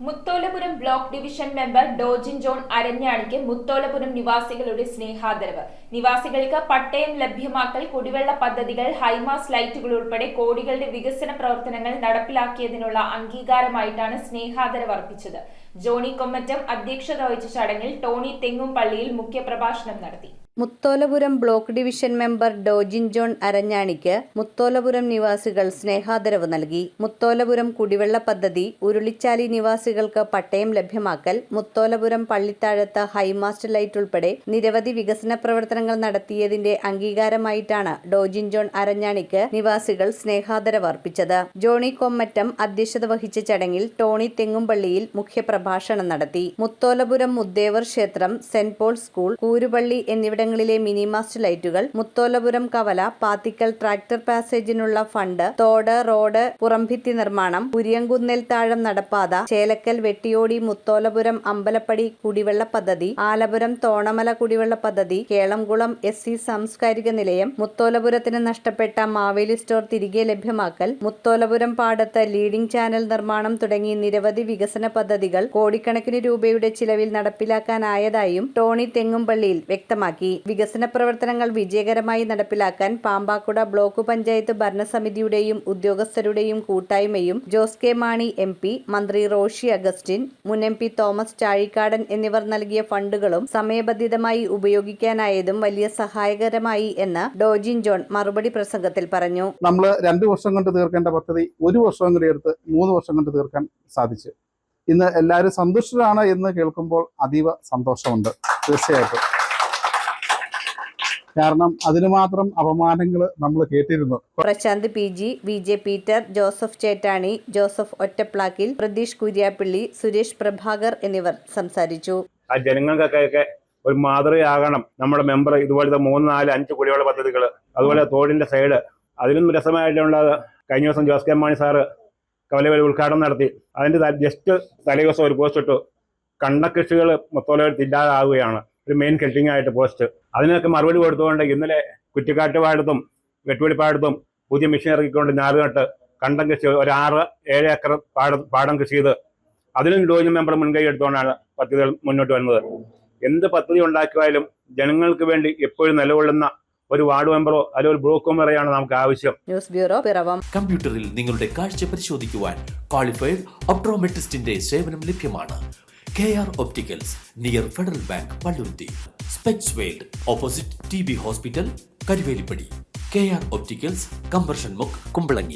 Mutholapuram block division member Dojin John അരഞ്ഞാണിക്ക് മുത്തോലപുരം നിവാസികളുടെ സ്നേഹാദരവ്. നിവാസികൾക്ക് പട്ടയം ലഭ്യമാക്കൽ, കുടിവെള്ള പദ്ധതികൾ, ഹൈമാസ് ലൈറ്റുകൾ ഉൾപ്പെടെ കോടികളുടെ വികസന പ്രവർത്തനങ്ങൾ നടപ്പിലാക്കിയതിനുള്ള അംഗീകാരമായിട്ടാണ് സ്നേഹാദരവ് അർപ്പിച്ചത്. ജോണി കൊമ്മറ്റം അധ്യക്ഷത വഹിച്ച ചടങ്ങിൽ ടോണി തെങ്ങുംപള്ളിയിൽ മുഖ്യപ്രഭാഷണം നടത്തി. Mutholapuram block division member Dojin John അരഞ്ഞാണിക്ക് മുത്തോലപുരം നിവാസികൾ സ്നേഹാദരവ് നൽകി. മുത്തോലപുരം കുടിവെള്ള പദ്ധതി, ഉരുളിച്ചാലി നിവാസികൾക്ക് പട്ടയം ലഭ്യമാക്കൽ, മുത്തോലപുരം പള്ളിത്താഴത്ത് ഹൈമാസ്റ്റ് ലൈറ്റ് ഉൾപ്പെടെ നിരവധി വികസന പ്രവർത്തനങ്ങൾ നടത്തിയതിന്റെ അംഗീകാരമായിട്ടാണ് ഡോജിൻ ജോൺ അരഞ്ഞാണിക്ക് നിവാസികൾ സ്നേഹാദരവ് അർപ്പിച്ചത്. ജോണി കൊമ്മറ്റം അധ്യക്ഷത വഹിച്ച ചടങ്ങിൽ ടോണി തെങ്ങുംപള്ളിയിൽ മുഖ്യപ്രഭാഷണം നടത്തി. മുത്തോലപുരം മുദ്ദേവർ ക്ഷേത്രം, സെന്റ് പോൾ സ്കൂൾ, കൂരുപള്ളി എന്നിവിടങ്ങളിലെ മിനിമാസ്റ്റ് ലൈറ്റുകൾ, മുത്തോലപുരം കവല, പാത്തിക്കൽ ട്രാക്ടർ പാസേജിനുള്ള ഫണ്ട്, തോട്, റോഡ്, പുറംഭിത്തി നിർമ്മാണം, കുര്യംകുന്നേൽ താഴം നടപ്പാത, ചേലക്കൽ വെട്ടിയോടി മുത്തോലപുരം അമ്പലപ്പടി കുടിവെള്ള പദ്ധതി, ആലപുരം തോണമല കുടിവെള്ള പദ്ധതി, കേളംകുളം SC സാംസ്കാരിക നിലയം, മുത്തോലപുരത്തിന് നഷ്ടപ്പെട്ട മാവേലി സ്റ്റോർ തിരികെ ലഭ്യമാക്കൽ, മുത്തോലപുരം പാടത്ത് ലീഡിംഗ് ചാനൽ നിർമ്മാണം തുടങ്ങി നിരവധി വികസന പദ്ധതികൾ കോടിക്കണക്കിന് രൂപയുടെ ചിലവിൽ നടപ്പിലാക്കാനായതായും ടോണി തെങ്ങുംപള്ളിയിൽ വ്യക്തമാക്കി. വികസന പ്രവർത്തനങ്ങൾ വിജയകരമായി നടപ്പിലാക്കാൻ പാമ്പാക്കുട ബ്ലോക്ക് പഞ്ചായത്ത് ഭരണസമിതിയുടെയും ഉദ്യോഗസ്ഥരുടെയും കൂട്ടായ്മയും ജോസ് കെ മാണി MP, മന്ത്രി റോഷി അഗസ്റ്റിൻ, മുൻ MP തോമസ് ചാഴിക്കാടൻ എന്നിവർ നൽകിയ ഫണ്ടുകളും സമയബന്ധിതമായി ഉപയോഗിക്കാനായതും വലിയ സഹായകരമായി എന്ന് ഡോജിൻ ജോൺ മറുപടി പ്രസംഗത്തിൽ പറഞ്ഞു. നമ്മൾ 2 വർഷം കൊണ്ട് തീർക്കേണ്ട പദ്ധതി 1 വർഷം കൂടി എടുത്ത് 3 വർഷം കൊണ്ട് തീർക്കാൻ സാധിച്ചു. ഇന്ന് എല്ലാവരും സന്തുഷ്ടരാണ് എന്ന് കേൾക്കുമ്പോൾ അതീവ സന്തോഷമുണ്ട്. തീർച്ചയായിട്ടും, കാരണം അതിന് മാത്രം അപമാനങ്ങൾ നമ്മൾ കേട്ടിരുന്നു. Prashanth PG, VJ Peter, Joseph Chettani, Joseph Ottaplakkil, Pratheesh Kuriappilly, Suresh Prabhakar എന്നിവർ സംസാരിച്ചു. ആ ജനങ്ങൾക്കൊക്കെ ഒരു മാതൃകയാകണം നമ്മുടെ മെമ്പർ. ഇതുപോലത്തെ 3, 4, 5 കുടിവെള്ള പദ്ധതികൾ, അതുപോലെ തോടിന്റെ സൈഡ്, അതിലും രസമായിട്ടുള്ളത് കഴിഞ്ഞ ദിവസം ജോസ് കെ മാണി സാറ് കവലവഴി ഉദ്ഘാടനം നടത്തി. അതിന്റെ ജസ്റ്റ് തലേദിവസം ഒരു പോസ്റ്റ് ഇട്ടു, കണ്ടകൃഷികൾ മുത്തോലപുരത്ത് ഇല്ലാതാവുകയാണ്, ഒരു മെയിൻ ഹെഡിങ് ആയിട്ട് പോസ്റ്റ്. അതിനൊക്കെ മറുപടി കൊടുത്തുകൊണ്ട് ഇന്നലെ കുറ്റിക്കാട്ട് പാടത്തും വെട്ടുവെളിപ്പാടത്തും പുതിയ മെഷീൻ ഇറക്കിക്കൊണ്ട് ഞാറുനട്ട് കണ്ടം കൃഷി ഒരു 6-7 ഏക്കർ പാടം കൃഷി ചെയ്ത് അതിനും ഡോജിൻ മെമ്പർ മുൻകൈ എടുത്തുകൊണ്ടാണ് പദ്ധതികൾ മുന്നോട്ട് വരുന്നത്. എന്ത് പദ്ധതി ഉണ്ടാക്കിയാലും ജനങ്ങൾക്ക് വേണ്ടി എപ്പോഴും നിലകൊള്ളുന്ന ഒരു വാർഡ് മെമ്പറോ അല്ലെങ്കിൽ ഒരു ബ്ലോക്ക് മെമ്പറെയാണ് നമുക്ക് ആവശ്യം. News bureau, Piravom. കമ്പ്യൂട്ടറിൽ നിങ്ങളുടെ കാഴ്ച പരിശോധിക്കുവാൻ ക്വാളിഫൈഡ് ഒപ്ട്രോമെട്രിസ്റ്റിന്റെ സേവനം ലഭ്യമാണ്. KR Opticals, near federal bank, Palluruthy. Specs world, opposite TB hospital, Karuvelippady. KR Opticals, combustion മുക്ക്, കുമ്പളങ്ങി.